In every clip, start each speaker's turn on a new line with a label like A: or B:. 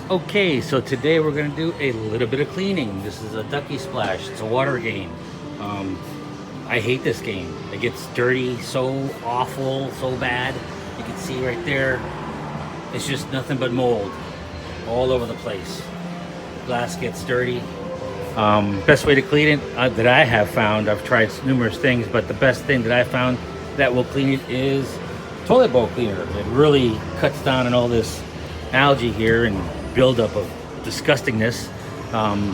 A: Okay, so today we're going to do a little bit of cleaning. This is a Ducky Splash. It's a water game. Um, I hate this game. It gets dirty so awful, so bad. You can see right there, it's just nothing but mold all over the place. Glass gets dirty. Best way to clean it that I have found, I've tried numerous things, but the best thing that I found that will clean it is toilet bowl cleaner. It really cuts down on all this algae here and buildup of disgustingness.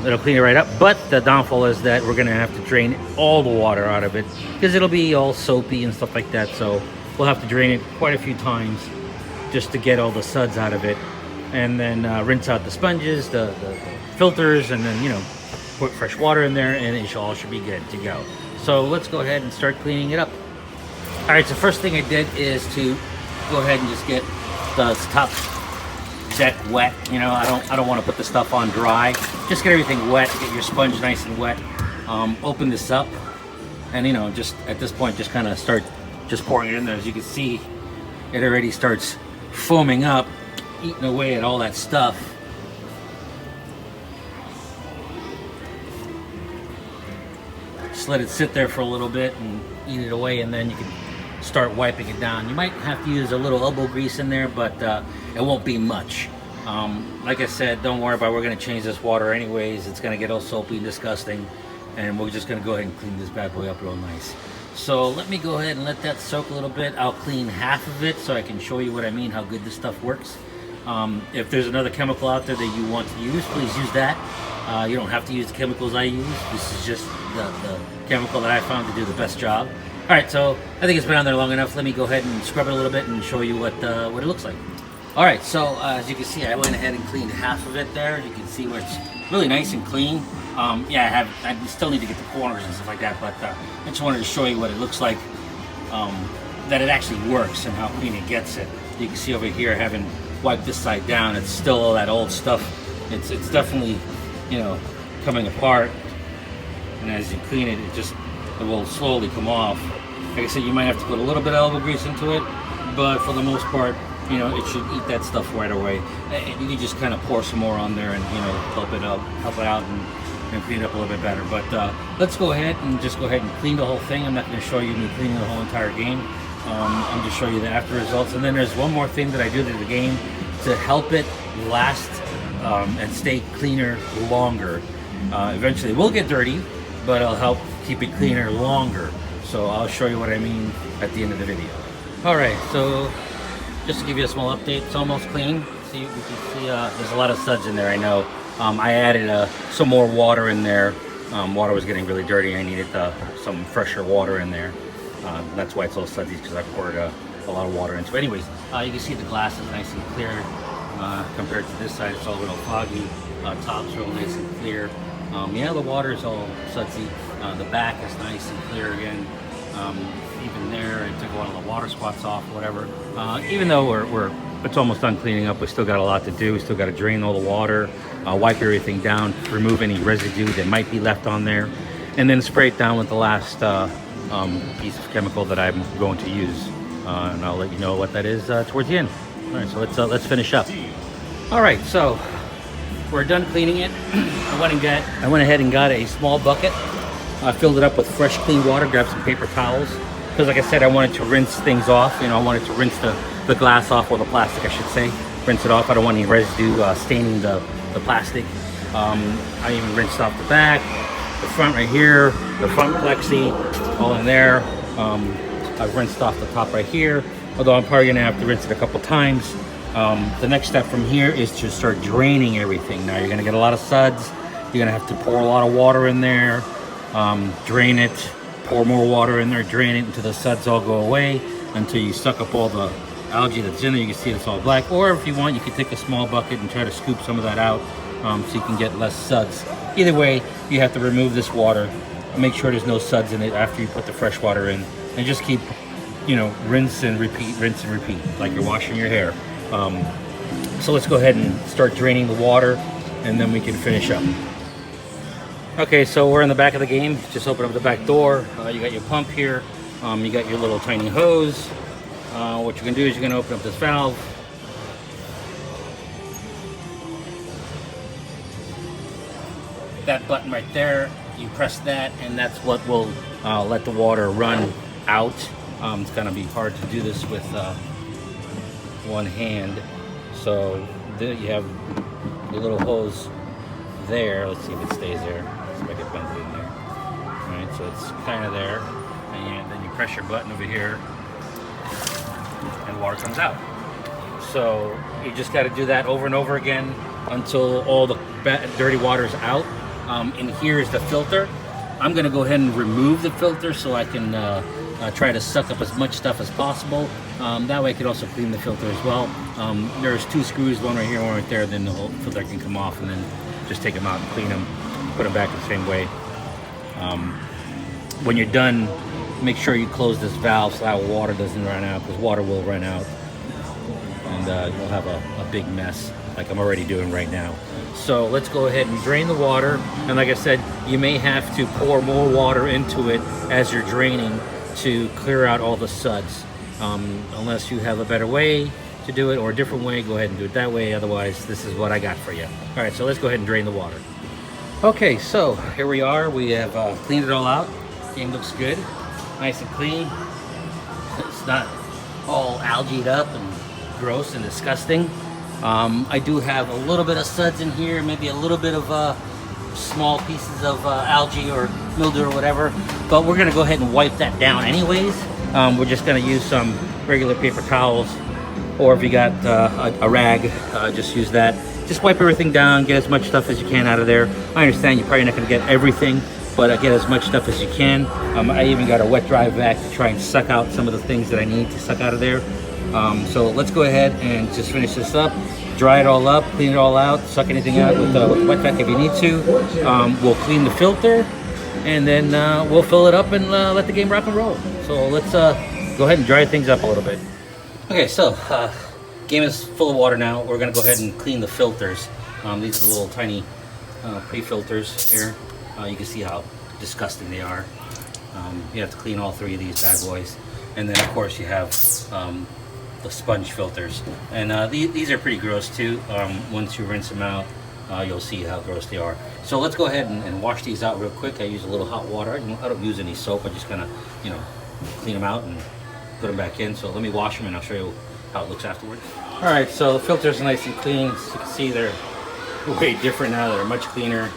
A: It'll clean it right up, but the downfall is that we're gonna have to drain all the water out of it because it'll be all soapy and stuff like that. So we'll have to drain it quite a few times just to get all the suds out of it, and then rinse out the sponges, the filters, and then put fresh water in there, and it all should be good to go. So let's go ahead and start cleaning it up. All right, so first thing I did is to go ahead and just get the top deck wet. I don't want to put the stuff on dry. Just get everything wet, get your sponge nice and wet. Open this up, and just at this point just kind of start just pouring it in there. As you can see, it already starts foaming up, eating away at all that stuff. Just let it sit there for a little bit and eat it away, and then you can start wiping it down. You might have to use a little elbow grease in there, but it won't be much. Like I said, don't worry about it. We're going to change this water anyways. It's going to get all soapy and disgusting, and we're just going to go ahead and clean this bad boy up real nice. So let me go ahead and let that soak a little bit. I'll clean half of it so I can show you what I mean, how good this stuff works. If there's another chemical out there that you want to use, please use that. You don't have to use the chemicals I use. This is just the chemical that I found to do the best job. All right, so I think it's been on there long enough. Let me go ahead and scrub it a little bit and show you what it looks like. All right, so as you can see, I went ahead and cleaned half of it there. You can see where it's really nice and clean. Yeah, I still need to get the corners and stuff like that, but I just wanted to show you what it looks like, that it actually works and how clean it gets it. You can see over here, I haven't wiped this side down. It's still all that old stuff. It's definitely, coming apart. And as you clean it, it will slowly come off. Like I said, you might have to put a little bit of elbow grease into it, but for the most part, it should eat that stuff right away. And you can just kind of pour some more on there and help it out and clean it up a little bit better. But let's go ahead and clean the whole thing. I'm not going to show you me cleaning the whole entire game. I'm just showing you the after results. And then there's one more thing that I do to the game to help it last and stay cleaner longer. Eventually it will get dirty, but it'll help keep it cleaner longer. So I'll show you what I mean at the end of the video. All right, so just to give you a small update, it's almost clean. See, you can see there's a lot of suds in there, I know. I added some more water in there. Water was getting really dirty. I needed some fresher water in there. That's why it's all sudsy, because I poured a lot of water into it. Anyways, you can see the glass is nice and clear compared to this side. It's all a little foggy. Top's real nice and clear. Yeah, the water is all sudsy. The back is nice and clear again. Even there, it took a lot of the water spots off, whatever. Even though it's almost done cleaning up, we still got a lot to do. We still got to drain all the water, wipe everything down, remove any residue that might be left on there, and then spray it down with the last piece of chemical that I'm going to use. And I'll let you know what that is towards the end. All right, so let's finish up. All right, so we're done cleaning it. I went ahead and got a small bucket. I filled it up with fresh, clean water, grabbed some paper towels. Because like I said, I wanted to rinse things off. I wanted to rinse the glass off, or the plastic, I should say. Rinse it off. I don't want any residue staining the plastic. I even rinsed off the back, the front right here, the front plexi, all in there. I've rinsed off the top right here, although I'm probably gonna have to rinse it a couple times. The next step from here is to start draining everything. Now you're gonna get a lot of suds. You're gonna have to pour a lot of water in there, drain it, pour more water in there, drain it until the suds all go away, until you suck up all the algae that's in there. You can see it's all black. Or if you want, you can take a small bucket and try to scoop some of that out, so you can get less suds. Either way, you have to remove this water, make sure there's no suds in it after you put the fresh water in, and just keep, rinse and repeat, like you're washing your hair. So let's go ahead and start draining the water, and then we can finish up. Okay, so we're in the back of the game. Just open up the back door. You got your pump here. You got your little tiny hose. What you're gonna do is you're gonna open up this valve. that button right there, you press that, and that's what will let the water run out. It's gonna be hard to do this with one hand. So you have the little hose there. Let's see if it stays there. Let's see if I can bend it in there. All right, so it's kind of there, and then you press your button over here, and water comes out. So you just got to do that over and over again until all the dirty water is out. And here's the filter. I'm going to go ahead and remove the filter so I can try to suck up as much stuff as possible. That way I could also clean the filter as well. There's 2 screws, one right here, one right there, then the whole filter can come off, and then just take them out and clean them, put them back the same way. When you're done, make sure you close this valve so that water doesn't run out, because water will run out, and you'll have a big mess like I'm already doing right now. So let's go ahead and drain the water, and like I said, you may have to pour more water into it as you're draining to clear out all the suds. Unless you have a better way to do it or a different way, go ahead and do it that way. Otherwise, this is what I got for you. All right, so let's go ahead and drain the water. Okay, so here we are. We have cleaned it all out. Game looks good, nice and clean. It's not all algaed up and gross and disgusting. I do have a little bit of suds in here, maybe a little bit of small pieces of algae or mildew or whatever, but we're gonna go ahead and wipe that down anyways. We're just gonna use some regular paper towels, or if you got a rag, just use that. Just wipe everything down, get as much stuff as you can out of there. I understand you're probably not gonna get everything, but get as much stuff as you can. I even got a wet dry vac to try and suck out some of the things that I need to suck out of there. So let's go ahead and just finish this up, dry it all up, clean it all out, suck anything out with wet vac if you need to. We'll clean the filter, and then we'll fill it up and let the game rock and roll. So let's go ahead and dry things up a little bit. Okay, so game is full of water now. We're gonna go ahead and clean the filters. These are little tiny pre-filters here. You can see how disgusting they are. You have to clean all 3 of these bad boys. And then of course you have the sponge filters. And these are pretty gross too. Once you rinse them out, you'll see how gross they are. So let's go ahead and wash these out real quick. I use a little hot water. I don't use any soap. I just kind of, clean them out and put them back in. So let me wash them and I'll show you how it looks afterwards. All right, so the filters are nice and clean. As you can see, they're way different now. They're much cleaner.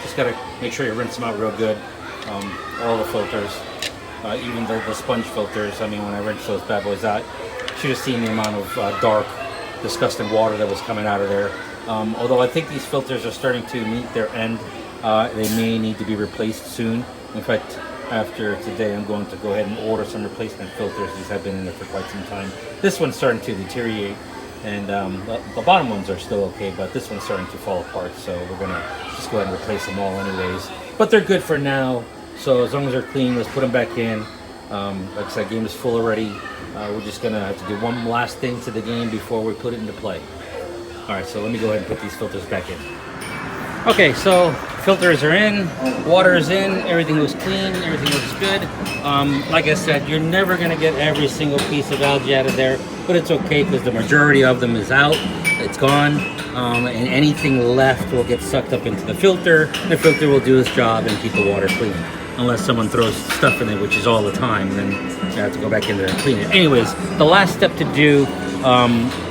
A: Just gotta make sure you rinse them out real good. All the filters, even the sponge filters. I mean, when I rinsed those bad boys out, you should have seen the amount of dark, disgusting water that was coming out of there. Although I think these filters are starting to meet their end, they may need to be replaced soon. In fact, after today, I'm going to go ahead and order some replacement filters. These have been in there for quite some time. This one's starting to deteriorate, and the bottom ones are still okay, but this one's starting to fall apart, so we're gonna just go ahead and replace them all anyways. But they're good for now, so as long as they're clean, let's put them back in. Like I said, game is full already. We're just gonna have to do one last thing to the game before we put it into play. All right, so let me go ahead and put these filters back in. Okay, so filters are in, water is in, everything looks clean, everything looks good. Like I said, you're never gonna get every single piece of algae out of there, but it's okay because the majority of them is out, it's gone, and anything left will get sucked up into the filter. The filter will do its job and keep the water clean. Unless someone throws stuff in it, which is all the time, then you have to go back in there and clean it. Anyways, the last step to do,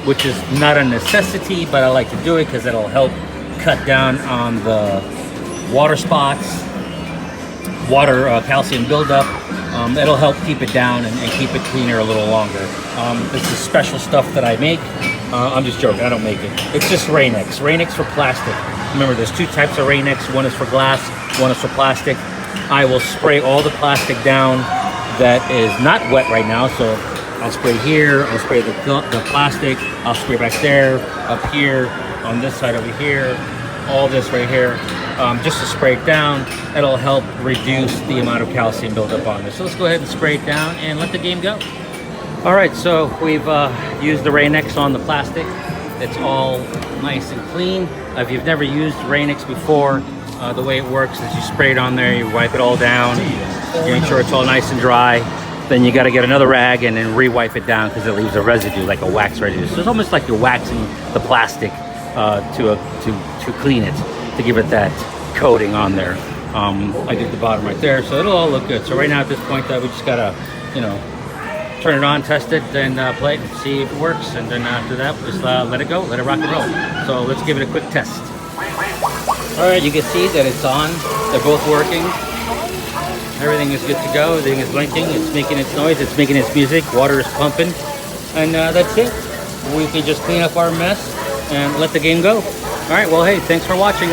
A: which is not a necessity, but I like to do it because it'll help cut down on the water spots, water calcium buildup. It'll help keep it down and keep it cleaner a little longer. This is special stuff that I make. I'm just joking, I don't make it. It's just Rain-X. Rain-X for plastic. Remember, there's 2 types of Rain-X. One is for glass, one is for plastic. I will spray all the plastic down that is not wet right now. So I'll spray here, I'll spray the plastic, I'll spray back there, up here, on this side over here, all this right here, just to spray it down. It'll help reduce the amount of calcium buildup on this. So let's go ahead and spray it down and let the game go. All right, so we've used the Rain-X on the plastic. It's all nice and clean. If you've never used Rain-X before, the way it works is you spray it on there, you wipe it all down, you make sure it's all nice and dry. Then you got to get another rag and then re-wipe it down because it leaves a residue, like a wax residue. So it's almost like you're waxing the plastic to clean it. to give it that coating on there. I did the bottom right there, so it'll all look good. So right now at this point, we just gotta, you know, turn it on, test it, then play it and see if it works. And then after that, just let it go, let it rock and roll. So let's give it a quick test. All right, you can see that it's on. They're both working. Everything is good to go. Everything is blinking. It's making its noise. It's making its music. Water is pumping. And that's it. We can just clean up our mess and let the game go. All right, well, hey, thanks for watching.